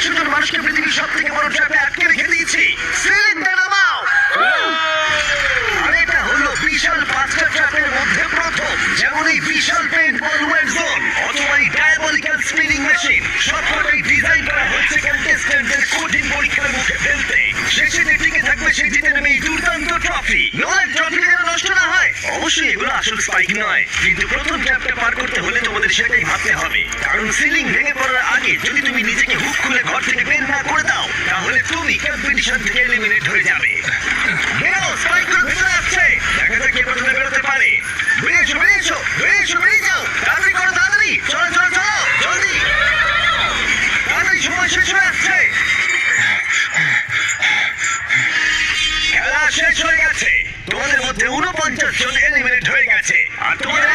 100 জন মানুষকে পৃথিবীর সব থেকে বড় ট্র্যাপে আটকে রেখে দিয়েছি। সিলিংটা নামাও। আর এটা হলো বিশাল 5টা ট্র্যাপের মধ্যে প্রথম। যেমন এই বিশাল পেইন্ট বল ওয়েট জোন অথবা এই ডায়াবলিক্যাল স্পিনিং মেশিন, সবকটাই ডিজাইন করা হয়েছে কন্টেস্টেন্টদের কঠিন পরীক্ষার মুখে ফেলতে। শেষে যে টিকে থাকবে সে জিতে নেবে এই দুর্দান্ত ট্রফি। নোলান, ট্রফি যেন নষ্ট না হয়। অবশ্যই এগুলো আসল স্পাইক নয়, কিন্তু প্রথম ট্র্যাপটা পার করতে হলে তোমাদের সেটাই ভাবতে হবে। কারণ সিলিং ভেঙে পড়ার আগে যদি তুমি নিজেকে হুক খুলে ঘর থেকে বের না করে দাও, তাহলে তুমি কম্পিটিশন থেকে এলিমিনেট হয়ে যাবে। বেরো, স্পাইকগুলো ভেতরে আসছে। দেখা যাক কে প্রথমে বেরোতে পারে। বেরিয়ে এসো, বেরিয়ে এসো, বেরিয়ে এসো, বেরিয়ে যাও। তাড়াতাড়ি করো, তাড়াতাড়ি। চলো চলো চলো, জলদি। তাড়াতাড়ি, সময় শেষ হয়ে আসছে। খেলা শেষ হয়ে গেছে। তোমাদের মধ্যে 49 জন এলিমিনেট হয়ে গেছে। আর তোমাদের